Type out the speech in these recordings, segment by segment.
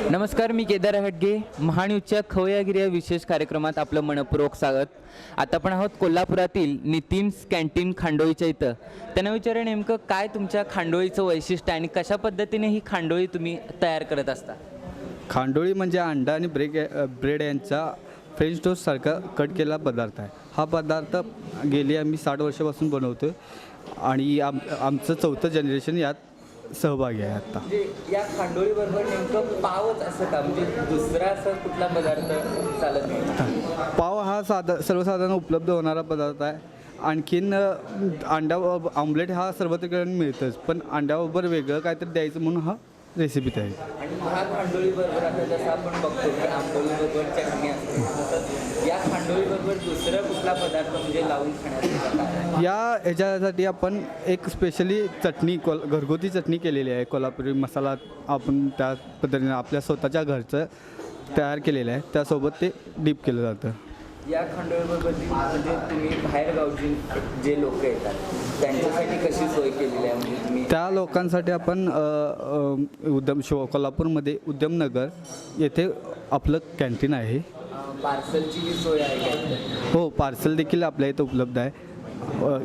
नमस्कार, मी केदार हटगे. महान्यूजच्या खवय्यागिरी या विशेष कार्यक्रमात आपलं मनपूर्वक स्वागत. आता आपण आहोत कोल्हापुरातील नितीन्स कॅन्टीन खांडोळीच्या इथं. त्यांना विचारूया नेमकं काय तुमच्या खांडोळीचं वैशिष्ट्य आहे आणि कशा पद्धतीने ही खांडोळी तुम्ही तयार करत असता. खांडोळी म्हणजे अंडा आणि ब्रेड यांचा फ्रेंच टोस्टसारखा कट केलेला पदार्थ आहे. हा पदार्थ गेली आम्ही 60 वर्षापासून बनवतो आणि आमचं 4थं जनरेशन यात सहभागी आहे. आता म्हणजे या खांडोळीबरोबर नेमकं पावच असं का, म्हणजे दुसरा असं कुठला पदार्थ चालत नाही? पाव हा सर्वसाधारण उपलब्ध होणारा पदार्थ आहे. आणखीन अंडा ऑमलेट हा सर्वत्र ठिकाणी मिळतंच, पण अंड्याबरोबर वेगळं काहीतरी द्यायचं म्हणून हा रेसिपी आहे. आणि ह्या खांडोळीबरोबर आता जसं आपण बघतो की आंबोळीबरोबर चटणी असते, तसंच या खांडोळीबरोबर दुसरा कुठला पदार्थ म्हणजे लावून खाण्यासाठी या ह्याच्यासाठी आपण एक स्पेशली चटणी घरगुती चटणी केलेली आहे. कोल्हापुरी मसाला आपण त्या पद्धतीने आपल्या स्वतःच्या घरचं तयार केलेलं आहे. त्यासोबत ते डीप केलं जातं. या खांडोळीबरोबर म्हणजे तुम्ही बाहेर गावची जे लोक येतात त्यांच्यासाठी कशी सोय केलेली आहे? म्हणजे तुम्ही त्या लोकांसाठी आपण कोल्हापूरमध्ये उद्यमनगर येथे आपलं कॅन्टीन आहे. पार्सलची जी सोय आहे का? हो, पार्सल देखील आपल्या इथं उपलब्ध आहे.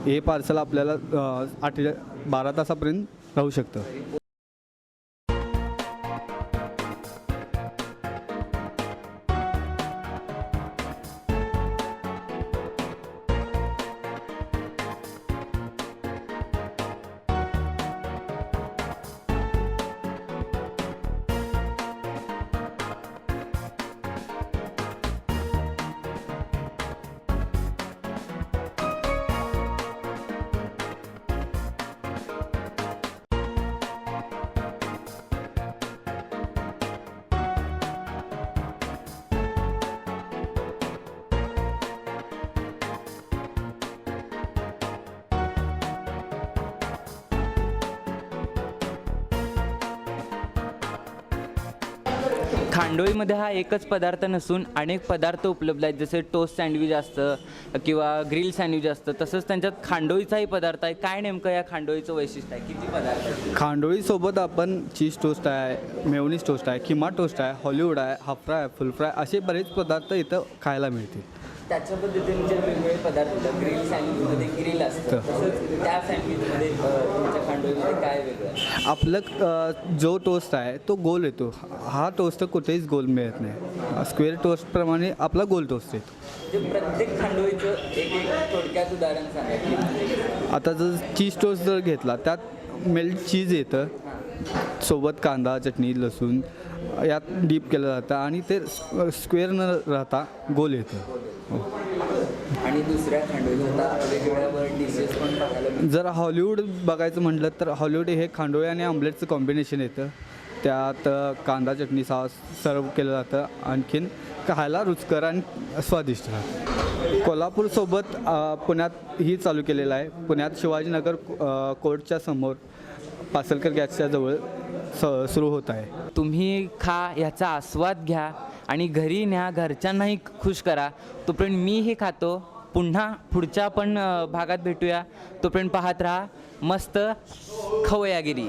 हे पार्सल आपल्याला 12 तासापर्यंत राहू शकतं. खांडोळीमध्ये हा एकच पदार्थ नसून अनेक पदार्थ उपलब्ध आहेत, जसे टोस्ट सँडविच असतं किंवा ग्रिल सँडविच असतं. तसंच त्यांच्यात खांडोळीचाही पदार्थ आहे. काय नेमकं या खांडोळीचं वैशिष्ट्य आहे? किती पदार्थ आहेत? खांडोळीसोबत आपण चीज टोस्ट आहे, मेयोनीज टोस्ट आहे, किमा टोस्ट आहे, हॉलिवूड आहे, हाफ फ्राय, फुल फ्राय असे बरेच पदार्थ इथं खायला मिळतील. त्याच्या पद्धतीने वेगवेगळे पदार्थ होतात. ग्रिल सँडविचमध्ये ग्रिल असतं, तसंच त्या सँडविचमध्ये तुमच्या खांडोळीमध्ये काय वेगळं? आपलं जो टोस्ट आहे तो गोल येतो. हा टोस्ट कुठेच गोल मिळत नाही. स्क्वेअर टोस्टप्रमाणे आपला गोल टोस्ट येतो. म्हणजे प्रत्येक खांडोळीचं एक थोडक्यात उदाहरण सांगा. आता जर चीज टोस्ट जर घेतला त्यात मेल्ट चीज येतं, सोबत कांदा, चटणी, लसूण यात डीप केलं जातं आणि ते स्क्वेअर न राहता गोल येतं. आणि दुसऱ्या खांडोळीत वेगवेगळ्या डिशेस पण पाहायला. जर हॉलिवूड बघायचं म्हटलं तर हॉलिवूड हे खांडोळी आणि आमलेटचं कॉम्बिनेशन येतं. त्यात कांदा चटणी सॉस सर्व केलं जातं. आणखीन खायला रुचकर आणि स्वादिष्ट राहतं. कोल्हापूरसोबत पुण्यात ही चालू केलेलं आहे. पुण्यात शिवाजीनगर कोर्टच्या समोर पासलकर गॅसच्या जवळ सुरू होत आहे. तुम्ही खा, याचा आस्वाद घ्या आणि घरी न्या, घरच्यांनाही खुश करा. तोपर्यंत मी हे खातो. पुन्हा पुढच्या पण भागात भेटूया. तोपर्यंत पाहत राहा मस्त खवय्यागिरी.